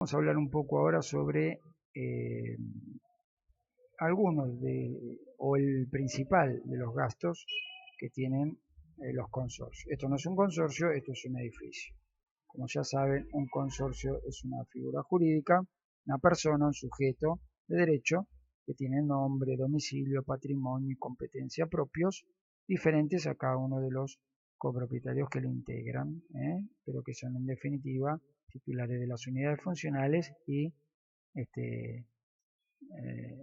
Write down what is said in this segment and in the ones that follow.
Vamos a hablar un poco ahora sobre algunos o el principal de los gastos que tienen los consorcios. Esto no es un consorcio, esto es un edificio. Como ya saben, un consorcio es una figura jurídica, una persona, un sujeto de derecho que tiene nombre, domicilio, patrimonio y competencia propios, diferentes a cada uno de los copropietarios que lo integran, pero que son en definitiva titulares de las unidades funcionales y este,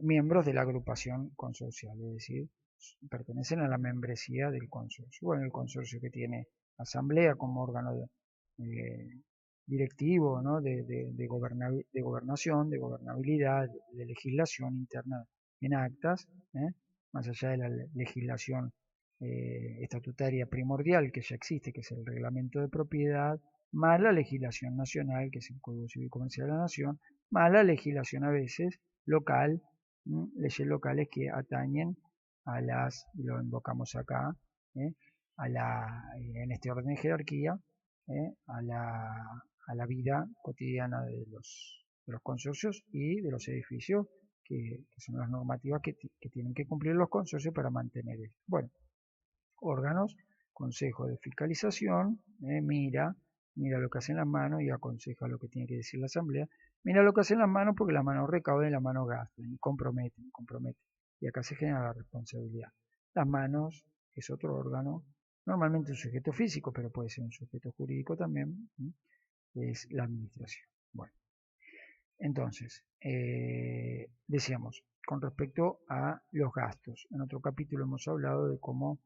miembros de la agrupación consorcial, es decir, pertenecen a la membresía del consorcio. Bueno, el consorcio que tiene asamblea como órgano eh, directivo, ¿no? de gobernación, de gobernabilidad, de legislación interna en actas, más allá de la legislación estatutaria primordial que ya existe, que es el reglamento de propiedad, más la legislación nacional, que es el Código Civil Comercial de la Nación, más la legislación a veces local, leyes locales que atañen a lo invocamos acá, ¿eh? En este orden de jerarquía, a la vida cotidiana de los consorcios y de los edificios, que son las normativas que tienen que cumplir los consorcios para mantener esto. Bueno, órganos, consejo de fiscalización, mira lo que hacen las manos y aconseja lo que tiene que decir la asamblea. Mira lo que hacen las manos porque las manos recaudan y las manos gastan y comprometen. Y acá se genera la responsabilidad. Las manos es otro órgano, normalmente un sujeto físico, pero puede ser un sujeto jurídico también, es la administración. Bueno, entonces, decíamos, con respecto a los gastos, en otro capítulo hemos hablado de cómo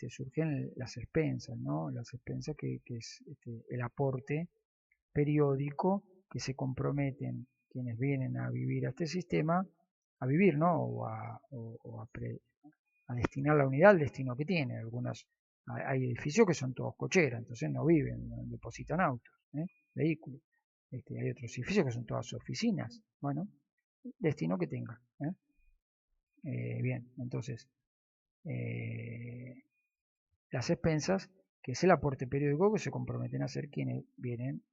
surgen las expensas, ¿no? Las expensas que es el aporte periódico que se comprometen quienes vienen a vivir a este sistema, a vivir, ¿no? A destinar la unidad al destino que tiene. Hay edificios que son todos cocheras, entonces no viven, no depositan autos, vehículos. Hay otros edificios que son todas oficinas. Bueno, destino que tenga. Bien, entonces, las expensas, que es el aporte periódico que se comprometen a hacer quienes vienen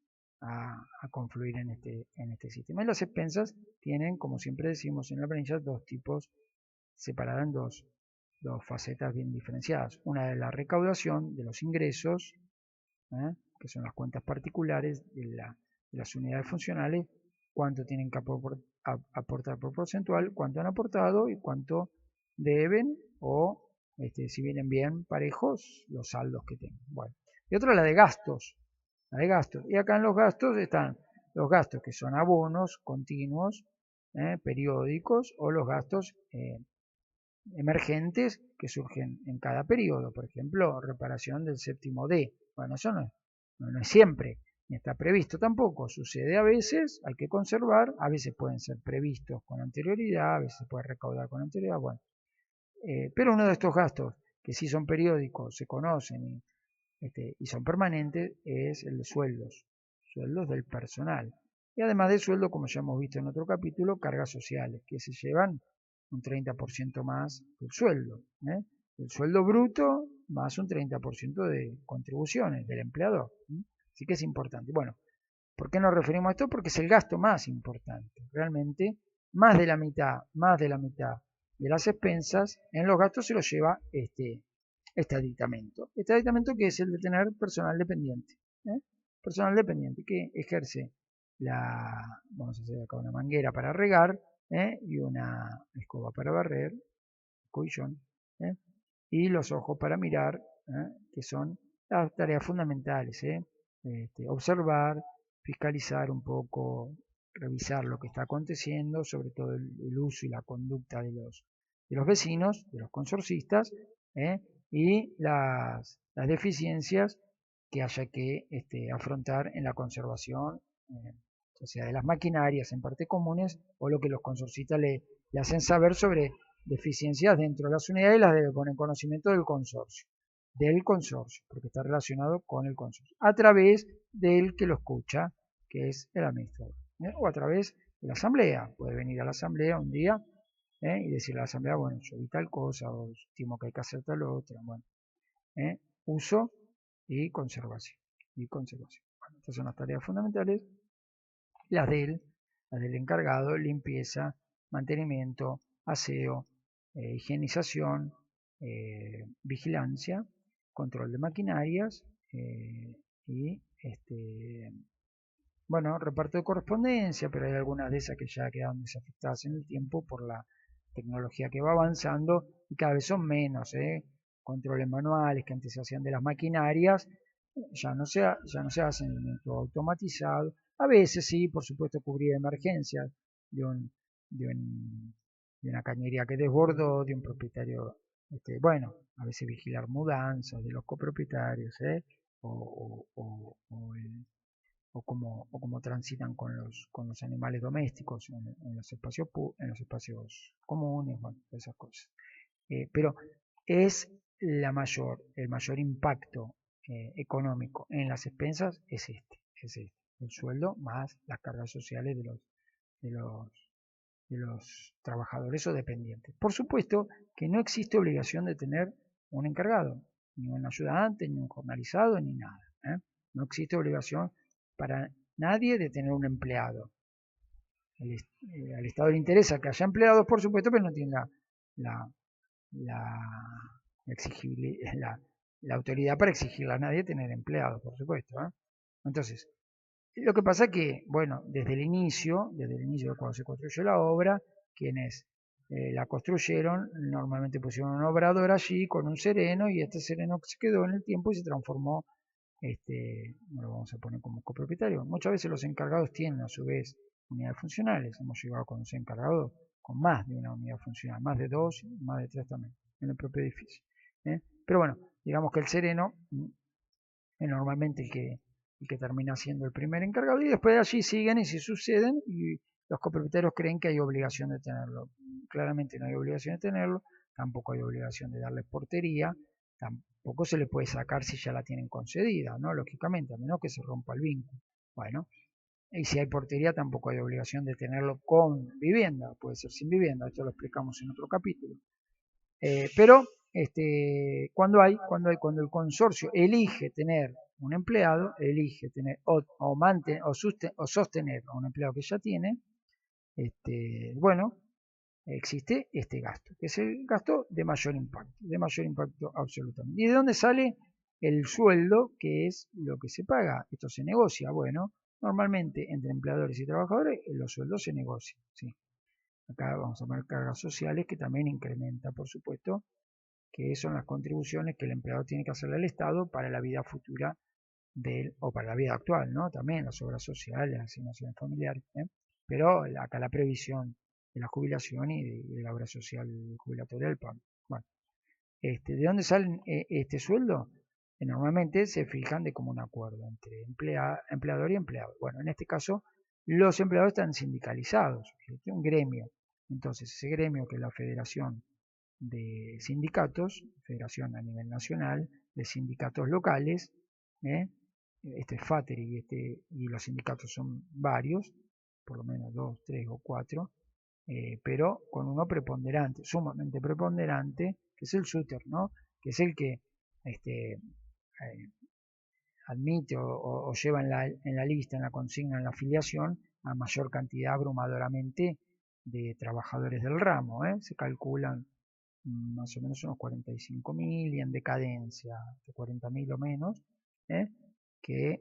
a confluir en este sistema. Y las expensas tienen, como siempre decimos en la planilla, dos tipos, separadas en dos facetas bien diferenciadas. Una de la recaudación de los ingresos, que son las cuentas particulares de las unidades funcionales, cuánto tienen que aportar por porcentual, cuánto han aportado y cuánto deben, o si vienen bien parejos los saldos que tengan. Bueno, y otra la de gastos. Y acá en los gastos están los gastos que son abonos continuos, periódicos, o los gastos emergentes que surgen en cada periodo. Por ejemplo, reparación del séptimo D. Bueno, eso no es siempre, ni está previsto tampoco. Sucede a veces, hay que conservar, a veces pueden ser previstos con anterioridad, a veces se puede recaudar con anterioridad. Bueno, pero uno de estos gastos que sí son periódicos, se conocen y son permanentes, es el de sueldos del personal. Y además de sueldo, como ya hemos visto en otro capítulo, cargas sociales, que se llevan un 30% más del sueldo. El sueldo bruto más un 30% de contribuciones del empleador. Así que es importante. Bueno, ¿por qué nos referimos a esto? Porque es el gasto más importante. Realmente, más de la mitad de las expensas en los gastos se los lleva este aditamento. Este aditamento que es el de tener personal dependiente. Personal dependiente que ejerce vamos a hacer acá una manguera para regar, y una escoba para barrer, colchón, y los ojos para mirar, que son las tareas fundamentales, observar, fiscalizar un poco, revisar lo que está aconteciendo, sobre todo el uso y la conducta de los vecinos, de los consorcistas, y las deficiencias que haya que afrontar en la conservación, o sea, de las maquinarias en parte comunes, o lo que los consorcistas le hacen saber sobre deficiencias dentro de las unidades, las debe poner en conocimiento del consorcio, porque está relacionado con el consorcio, a través del que lo escucha, que es el administrador, o a través de la asamblea. Puede venir a la asamblea un día, y decirle a la asamblea, bueno, yo vi tal cosa, o estimo que hay que hacer tal otra. Bueno, uso y conservación. Bueno, estas son las tareas fundamentales las del encargado, limpieza, mantenimiento, aseo, higienización, vigilancia, control de maquinarias y bueno, reparto de correspondencia, pero hay algunas de esas que ya quedan desafectadas en el tiempo por la tecnología que va avanzando y cada vez son menos, controles manuales que antes se hacían de las maquinarias, ya no se hacen en todo automatizado. A veces sí, por supuesto, cubrir emergencias de, un, de, un, de una cañería que desbordó, de un propietario, bueno, a veces vigilar mudanzas de los copropietarios, o cómo transitan con los animales domésticos en los espacios comunes, bueno, esas cosas. Pero es el mayor impacto económico en las expensas es este, el sueldo más las cargas sociales de los, de los trabajadores o dependientes. Por supuesto que no existe obligación de tener un encargado, ni un ayudante, ni un jornalizado, ni nada. No existe obligación para nadie de tener un empleado. Al Estado le interesa que haya empleados, por supuesto, pero no tiene la, la, la autoridad para exigirle a nadie tener empleados, por supuesto. Entonces, lo que pasa es que, bueno, desde el inicio de cuando se construyó la obra, quienes la construyeron normalmente pusieron un obrador allí con un sereno y este sereno se quedó en el tiempo y se transformó, no lo vamos a poner como copropietario. Muchas veces los encargados tienen a su vez unidades funcionales. Hemos llegado a conocer encargados con más de una unidad funcional, más de dos, más de tres también, en el propio edificio. Pero bueno, digamos que el sereno es normalmente el que termina siendo el primer encargado y después de allí siguen y se suceden y los copropietarios creen que hay obligación de tenerlo. Claramente no hay obligación de tenerlo, tampoco hay obligación de darles portería, tampoco se le puede sacar si ya la tienen concedida, ¿no? Lógicamente, a menos que se rompa el vínculo. Bueno, y si hay portería tampoco hay obligación de tenerlo con vivienda, puede ser sin vivienda, esto lo explicamos en otro capítulo. Pero cuando el consorcio elige tener un empleado, elige tener o sostener a un empleado que ya tiene, bueno, existe este gasto, que es el gasto de mayor impacto absolutamente. ¿Y de dónde sale el sueldo, que es lo que se paga? Esto se negocia, bueno, normalmente entre empleadores y trabajadores los sueldos se negocian, ¿sí? Acá vamos a poner cargas sociales que también incrementa, por supuesto, que son las contribuciones que el empleador tiene que hacerle al Estado para la vida futura o para la vida actual, ¿no? También las obras sociales, las asignaciones familiares, pero acá la previsión de la jubilación y de la obra social jubilatoria del PAN. Bueno, ¿de dónde salen este sueldo? Normalmente se fijan de común acuerdo entre empleador y empleado. Bueno, en este caso los empleados están sindicalizados, es un gremio. Entonces ese gremio, que es la Federación de Sindicatos, Federación a nivel nacional, de sindicatos locales, este es FATERI y los sindicatos son varios, por lo menos 2, 3 o 4, pero con uno preponderante, sumamente preponderante, que es el SUTER, ¿no? Que es el que admite o lleva en la lista, en la consigna, en la afiliación, a mayor cantidad abrumadoramente de trabajadores del ramo. Se calculan más o menos unos 45.000 y en decadencia, 40.000 o menos, que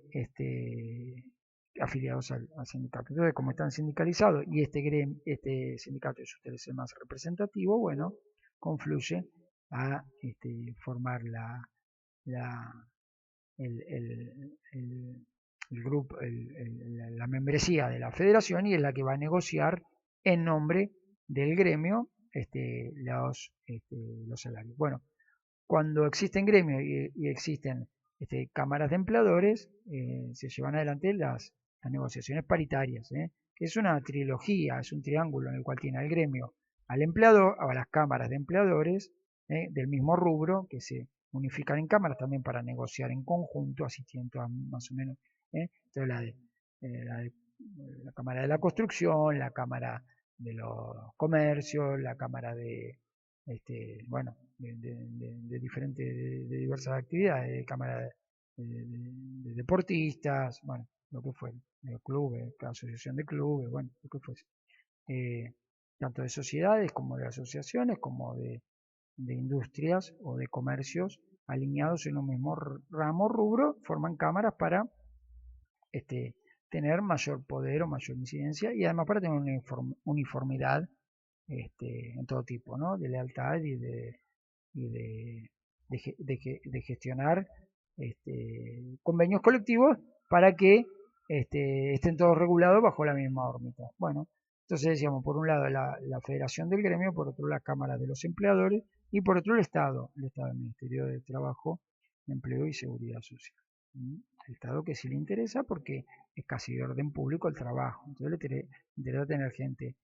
afiliados al sindicato. Entonces, como están sindicalizados y este sindicato es el más representativo, bueno, confluye a formar la, el grupo, la membresía de la federación y es la que va a negociar en nombre del gremio los salarios. Bueno, cuando existen gremios y existen cámaras de empleadores, se llevan adelante las negociaciones paritarias, que es una trilogía, es un triángulo en el cual tiene al gremio, al empleador, a las cámaras de empleadores del mismo rubro, que se unifican en cámaras también para negociar en conjunto, así tienen todas más o menos. Entonces la Cámara de la Construcción, la Cámara de los Comercios, la Cámara de bueno, de diferentes, de diversas actividades, de cámara de deportistas, bueno, lo que fuera, de clubes, asociación de clubes, bueno, lo que fuese. Tanto de sociedades como de asociaciones, como de industrias o de comercios alineados en un mismo ramo rubro, forman cámaras para tener mayor poder o mayor incidencia y además para tener una uniformidad en todo tipo, ¿no? De lealtad y de gestionar convenios colectivos para que estén todos regulados bajo la misma órbita. Bueno, entonces decíamos, por un lado la Federación del Gremio, por otro la Cámara de los Empleadores y por otro el Estado del Ministerio de Trabajo, Empleo y Seguridad Social. El Estado que sí le interesa porque es casi de orden público el trabajo, entonces le interesa tener gente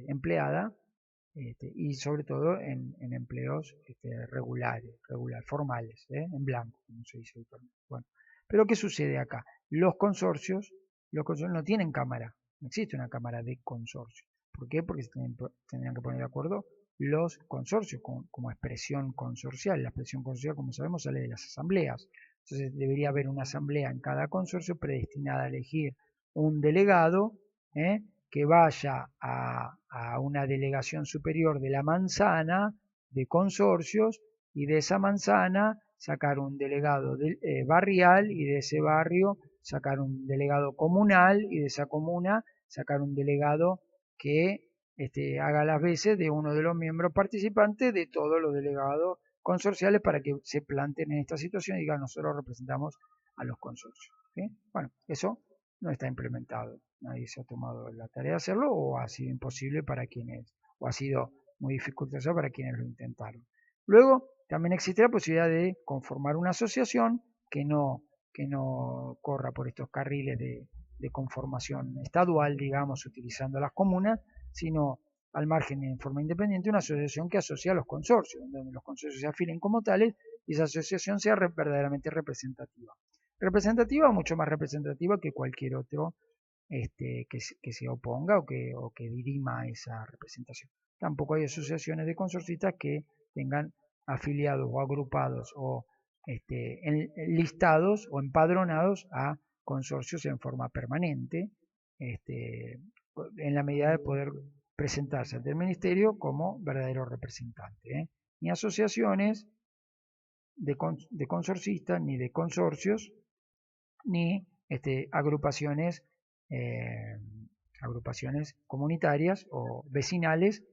empleada y sobre todo en empleos regulares, formales, en blanco, como se dice habitualmente. Bueno, pero ¿qué sucede acá? Los consorcios no tienen cámara, no existe una cámara de consorcio. ¿Por qué? Porque se tendrían que poner de acuerdo los consorcios como expresión consorcial. La expresión consorcial, como sabemos, sale de las asambleas. Entonces debería haber una asamblea en cada consorcio predestinada a elegir un delegado, que vaya a una delegación superior de la manzana de consorcios y de esa manzana sacar un delegado barrial y de ese barrio sacar un delegado comunal y de esa comuna sacar un delegado que haga las veces de uno de los miembros participantes de todos los delegados consorciales para que se planteen en esta situación y digan nosotros representamos a los consorcios. ¿Sí? Bueno, eso no está implementado. Nadie se ha tomado la tarea de hacerlo o ha sido imposible para quienes, o ha sido muy dificultoso para quienes lo intentaron. Luego, también existe la posibilidad de conformar una asociación que no corra por estos carriles de conformación estadual, digamos, utilizando las comunas, sino al margen en forma independiente una asociación que asocia a los consorcios, donde los consorcios se afilen como tales y esa asociación sea verdaderamente representativa. Representativa o mucho más representativa que cualquier otro que se oponga o que dirima esa representación. Tampoco hay asociaciones de consorcistas que tengan afiliados o agrupados o listados o empadronados a consorcios en forma permanente, en la medida de poder presentarse ante el ministerio como verdadero representante. Ni asociaciones de consorcistas, ni de consorcios, ni agrupaciones comunitarias o vecinales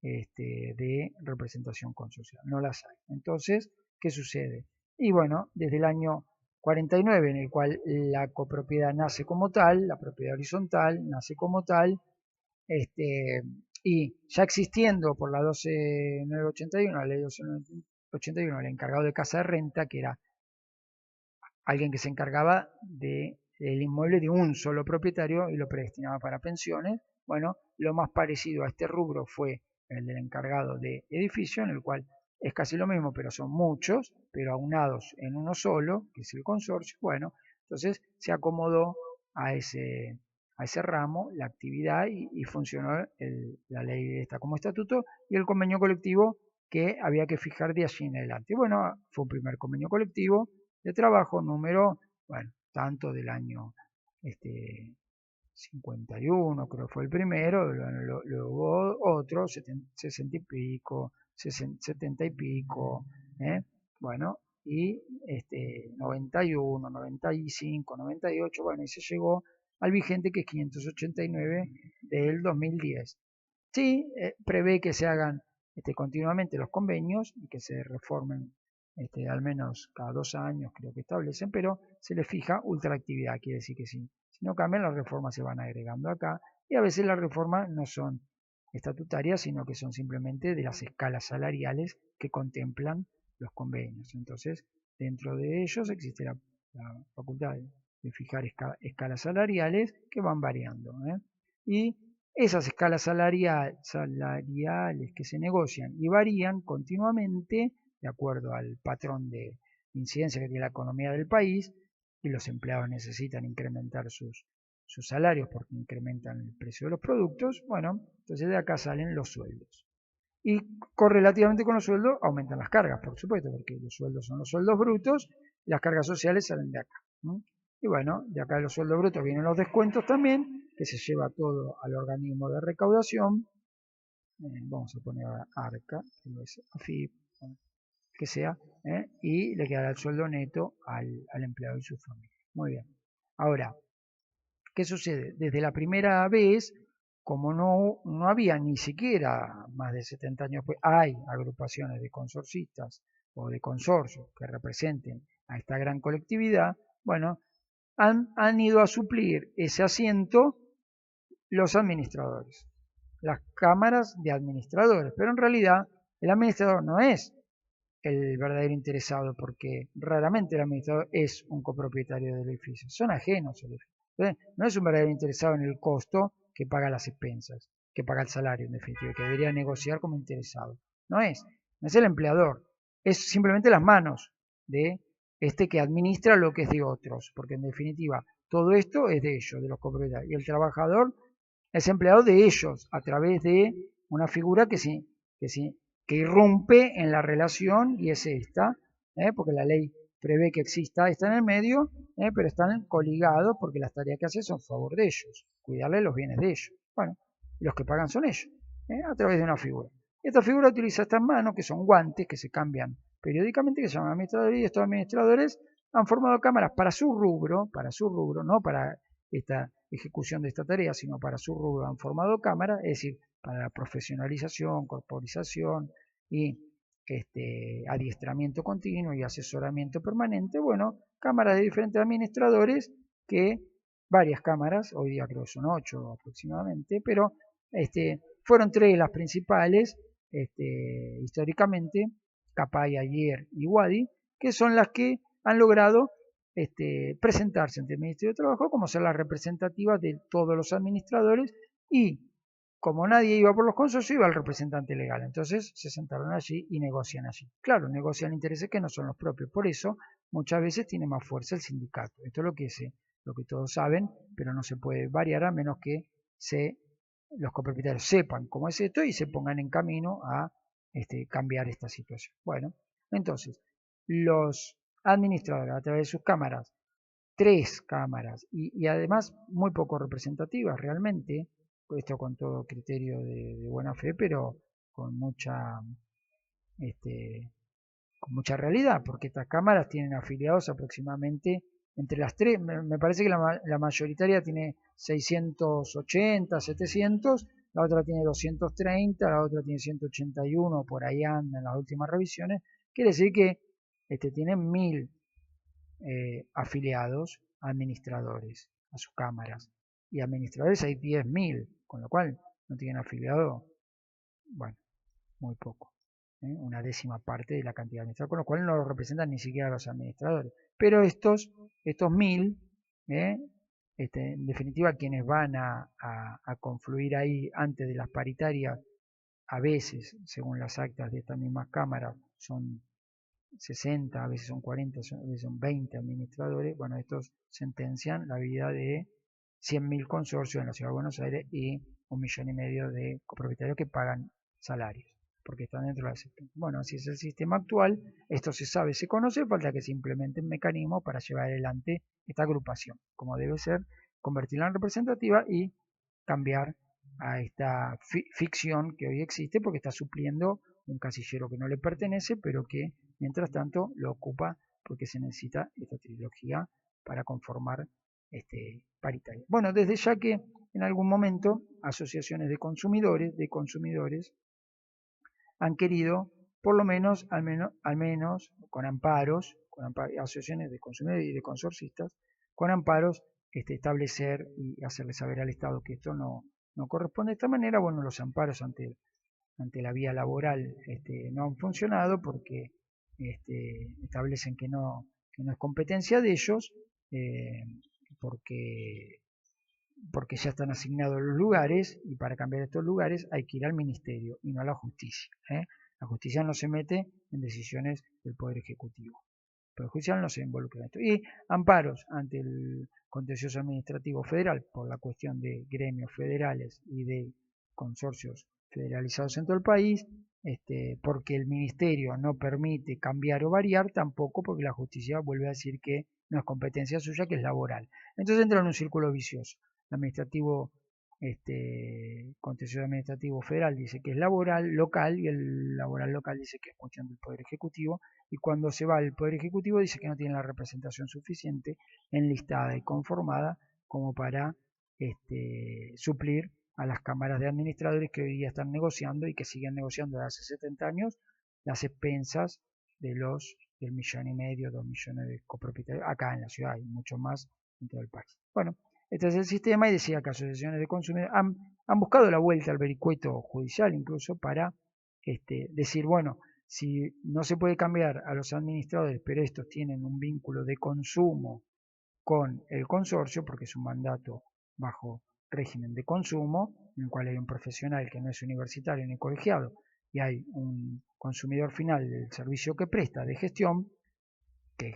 de representación consocial. No las hay. Entonces, ¿qué sucede? Y bueno, desde el año 49, en el cual la copropiedad nace como tal, la propiedad horizontal nace como tal, y ya existiendo por la 12981, la ley 12981, el encargado de casa de renta, que era alguien que se encargaba del inmueble de un solo propietario y lo predestinaba para pensiones. Bueno, lo más parecido a este rubro fue el del encargado de edificio, en el cual es casi lo mismo, pero son muchos, pero aunados en uno solo, que es el consorcio. Bueno, entonces se acomodó a ese ramo la actividad y funcionó la ley esta como estatuto y el convenio colectivo que había que fijar de allí en adelante. Bueno, fue un primer convenio colectivo de trabajo número, bueno, tanto del año 51, creo que fue el primero, luego hubo otro, 60 y pico, 70 y pico, bueno, y 91, 95, 98, bueno, y se llegó al vigente que es 589 del 2010. Sí, prevé que se hagan continuamente los convenios y que se reformen al menos cada 2 años, creo que establecen, pero se les fija ultraactividad, quiere decir que sí. Si no cambian, las reformas se van agregando acá y a veces las reformas no son estatutarias, sino que son simplemente de las escalas salariales que contemplan los convenios. Entonces, dentro de ellos existe la facultad de fijar escalas salariales que van variando. Y esas escalas salariales que se negocian y varían continuamente de acuerdo al patrón de incidencia que tiene la economía del país, y los empleados necesitan incrementar sus salarios porque incrementan el precio de los productos. Bueno, entonces de acá salen los sueldos. Y correlativamente con los sueldos aumentan las cargas, por supuesto, porque los sueldos son los sueldos brutos y las cargas sociales salen de acá. Y bueno, de acá de los sueldos brutos vienen los descuentos también, que se lleva todo al organismo de recaudación. Vamos a poner ARCA, que no es AFIP, que sea, y le quedará el sueldo neto al empleado y su familia. Muy bien. Ahora, ¿qué sucede? Desde la primera vez, como no había ni siquiera más de 70 años, pues hay agrupaciones de consorcistas o de consorcios que representen a esta gran colectividad, bueno, han ido a suplir ese asiento los administradores, las cámaras de administradores, pero en realidad el administrador no es el verdadero interesado, porque raramente el administrador es un copropietario del edificio, son ajenos al edificio. Entonces, no es un verdadero interesado en el costo que paga las expensas, que paga el salario en definitiva, que debería negociar como interesado. No es el empleador, es simplemente las manos de este que administra lo que es de otros, porque en definitiva todo esto es de ellos, de los copropietarios, y el trabajador es empleado de ellos a través de una figura que irrumpe en la relación y es esta, porque la ley prevé que exista esta en el medio, pero están coligados porque las tareas que hace son a favor de ellos, cuidarle los bienes de ellos. Bueno, los que pagan son ellos, a través de una figura. Esta figura utiliza estas manos, que son guantes, que se cambian periódicamente, que se llaman administradores, y estos administradores han formado cámaras para su rubro, no para esta ejecución de esta tarea, sino para su rubro han formado cámaras, es decir, para la profesionalización, corporización y adiestramiento continuo y asesoramiento permanente. Bueno, cámaras de diferentes administradores, que varias cámaras, hoy día creo que son 8 aproximadamente, pero fueron 3 las principales históricamente, Capay, Ayer y Wadi, que son las que han logrado presentarse ante el Ministerio de Trabajo como ser las representativas de todos los administradores, y como nadie iba por los consorcios, iba el representante legal. Entonces se sentaron allí y negocian allí. Claro, negocian intereses que no son los propios. Por eso muchas veces tiene más fuerza el sindicato. Esto es lo que todos saben, pero no se puede variar a menos que los copropietarios sepan cómo es esto y se pongan en camino a cambiar esta situación. Bueno, entonces, los administradores a través de sus cámaras, 3 cámaras, y además muy poco representativas realmente, esto con todo criterio de buena fe, pero con mucha realidad, porque estas cámaras tienen afiliados aproximadamente entre las 3, me parece que la mayoritaria tiene 680, 700, la otra tiene 230, la otra tiene 181, por ahí anda en las últimas revisiones. Quiere decir que tienen 1000 afiliados administradores a sus cámaras, y administradores hay 10.000, con lo cual no tienen afiliado, bueno, muy poco, una décima parte de la cantidad de administradores, con lo cual no lo representan ni siquiera los administradores. Pero estos 1000, en definitiva, quienes van a confluir ahí antes de las paritarias, a veces, según las actas de estas mismas cámaras, son 60, a veces son 40, a veces son 20 administradores. Bueno, estos sentencian la vida de 100.000 consorcios en la Ciudad de Buenos Aires y 1,5 millones de copropietarios que pagan salarios, porque están dentro de la sistema. Bueno, así es el sistema actual, esto se sabe, se conoce, falta que se implemente un mecanismo para llevar adelante esta agrupación, como debe ser, convertirla en representativa y cambiar a esta ficción que hoy existe, porque está supliendo un casillero que no le pertenece, pero que mientras tanto lo ocupa porque se necesita esta trilogía para conformar paritaria. Bueno, desde ya que en algún momento asociaciones de consumidores han querido, por lo menos, al menos con amparos, asociaciones de consumidores y de consorcistas, con amparos, establecer y hacerle saber al Estado que esto no corresponde de esta manera. Bueno, los amparos ante la vía laboral no han funcionado porque establecen que no es competencia de ellos, porque ya están asignados los lugares, y para cambiar estos lugares hay que ir al ministerio y no a la justicia. La justicia no se mete en decisiones del Poder Ejecutivo. El Poder Judicial no se involucra en esto. Y amparos ante el Contencioso Administrativo Federal por la cuestión de gremios federales y de consorcios federalizados en todo el país, porque el ministerio no permite cambiar o variar, tampoco porque la justicia vuelve a decir que no es competencia suya, que es laboral. Entonces entra en un círculo vicioso. El administrativo, contencioso administrativo federal dice que es laboral local y el laboral local dice que es cuestión del Poder Ejecutivo, y cuando se va al Poder Ejecutivo dice que no tiene la representación suficiente enlistada y conformada como para suplir a las cámaras de administradores que hoy día están negociando y que siguen negociando desde hace 70 años las expensas del 1,5 millones, 2 millones de copropietarios acá en la ciudad y mucho más en todo el país. Bueno, este es el sistema, y decía que asociaciones de consumidores han buscado la vuelta al vericueto judicial incluso para decir, bueno, si no se puede cambiar a los administradores, pero estos tienen un vínculo de consumo con el consorcio, porque es un mandato bajo régimen de consumo, en el cual hay un profesional que no es universitario ni colegiado, y hay un consumidor final del servicio que presta de gestión, que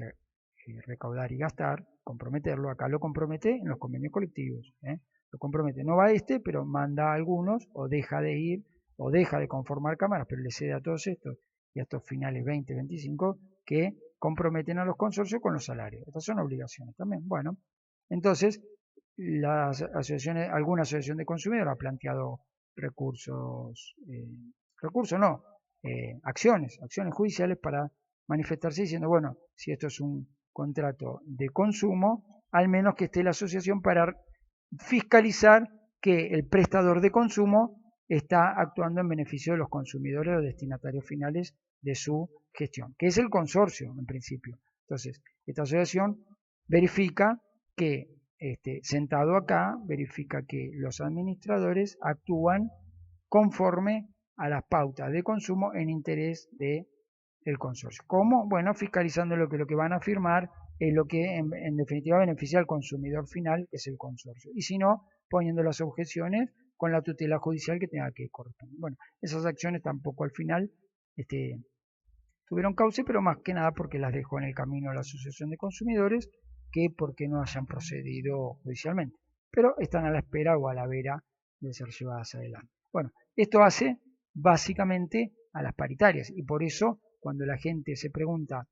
recaudar y gastar, comprometerlo. Acá lo compromete en los convenios colectivos, lo compromete, no va a pero manda a algunos, o deja de ir, o deja de conformar cámaras, pero le cede a todos estos y a estos finales 20-25 que comprometen a los consorcios con los salarios. Estas son obligaciones también. Bueno, entonces las asociaciones, alguna asociación de consumidores ha planteado recursos, no, acciones judiciales para manifestarse diciendo, bueno, si esto es un contrato de consumo, al menos que esté la asociación para fiscalizar que el prestador de consumo está actuando en beneficio de los consumidores o destinatarios finales de su gestión, que es el consorcio en principio. Entonces, esta asociación verifica que, sentado acá, verifica que los administradores actúan conforme a las pautas de consumo en interés de el consorcio. ¿Cómo? Bueno, fiscalizando lo que van a firmar es lo que en definitiva beneficia al consumidor final, que es el consorcio. Y si no, poniendo las objeciones con la tutela judicial que tenga que corresponder. Bueno, esas acciones tampoco al final tuvieron cauce, pero más que nada porque las dejó en el camino la Asociación de Consumidores, que porque no hayan procedido judicialmente. Pero están a la espera o a la vera de ser llevadas adelante. Bueno, esto hace básicamente a las paritarias, y por eso cuando la gente se pregunta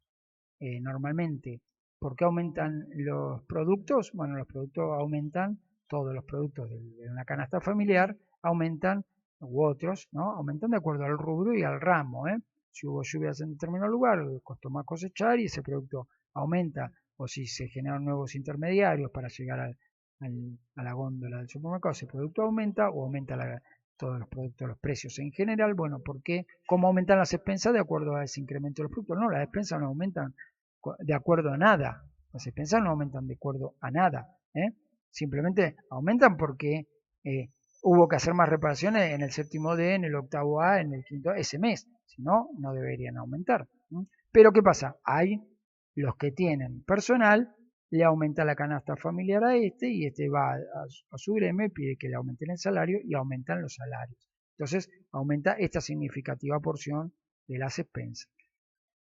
normalmente por qué aumentan los productos, bueno, los productos aumentan, todos los productos de una canasta familiar aumentan, u otros, ¿no? Aumentan de acuerdo al rubro y al ramo, Si hubo lluvias en determinado lugar, costó más cosechar y ese producto aumenta, o si se generan nuevos intermediarios para llegar a la góndola del supermercado, ese producto aumenta o aumenta todos los productos, los precios en general. Bueno, ¿por qué? ¿Cómo aumentan las expensas de acuerdo a ese incremento de los productos? No, las expensas no aumentan de acuerdo a nada. Las expensas no aumentan de acuerdo a nada. Simplemente aumentan porque hubo que hacer más reparaciones en el séptimo D, en el octavo A, en el quinto A, ese mes. Si no, no deberían aumentar. Pero ¿qué pasa? Hay los que tienen personal, le aumenta la canasta familiar a y va a su gremio y pide que le aumenten el salario y aumentan los salarios. Entonces aumenta esta significativa porción de las expensas.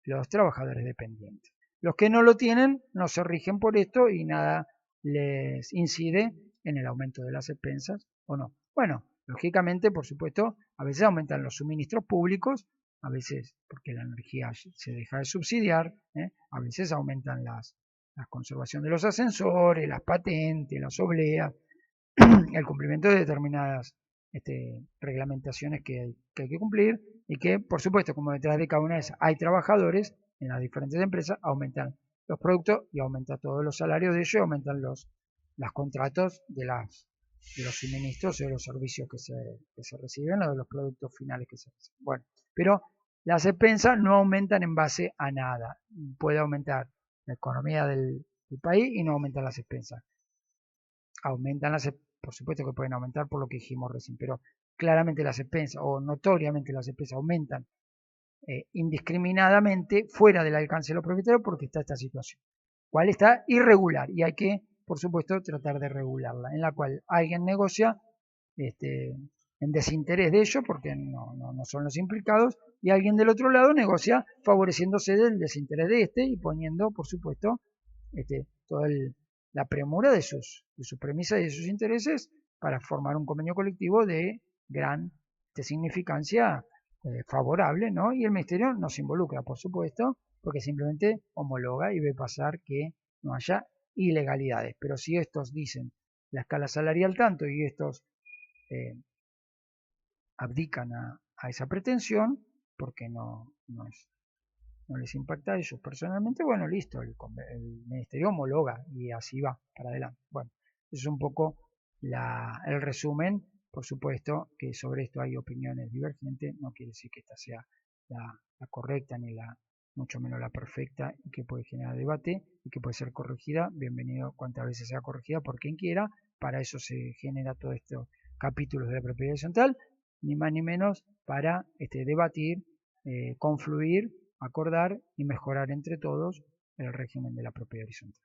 Los trabajadores dependientes. Los que no lo tienen no se rigen por esto y nada les incide en el aumento de las expensas o no. Bueno, lógicamente, por supuesto, a veces aumentan los suministros públicos, a veces porque la energía se deja de subsidiar, a veces aumentan la conservación de los ascensores, las patentes, las obleas, el cumplimiento de determinadas reglamentaciones que hay que cumplir, y que, por supuesto, como detrás de cada una de esas hay trabajadores en las diferentes empresas, aumentan los productos y aumentan todos los salarios de ellos y aumentan los contratos de los suministros o de los servicios que se reciben o de los productos finales que se reciben. Bueno, pero las expensas no aumentan en base a nada. Puede aumentar la economía del país y no aumentan las expensas. Aumentan por supuesto que pueden aumentar por lo que dijimos recién, pero claramente las expensas o notoriamente las expensas aumentan indiscriminadamente fuera del alcance de los propietarios porque está esta situación, cual está irregular y hay que, por supuesto, tratar de regularla, en la cual alguien negocia en desinterés de ellos porque no son los implicados, y alguien del otro lado negocia favoreciéndose del desinterés de y poniendo, por supuesto, toda la premura de sus premisas y de sus intereses para formar un convenio colectivo de gran significancia favorable, ¿no? Y el Ministerio no se involucra, por supuesto, porque simplemente homologa y ve pasar que no haya ilegalidades. Pero si estos dicen la escala salarial tanto y estos eh, abdican a esa pretensión, porque no les impacta a ellos personalmente, bueno, listo, el Ministerio homologa y así va para adelante. Bueno, eso es un poco el resumen. Por supuesto que sobre esto hay opiniones divergentes, no quiere decir que esta sea la correcta ni mucho menos la perfecta, y que puede generar debate y que puede ser corregida. Bienvenido cuantas veces sea corregida por quien quiera. Para eso se genera todo estos capítulos de la propiedad horizontal, ni más ni menos para debatir, confluir, acordar y mejorar entre todos el régimen de la propiedad horizontal.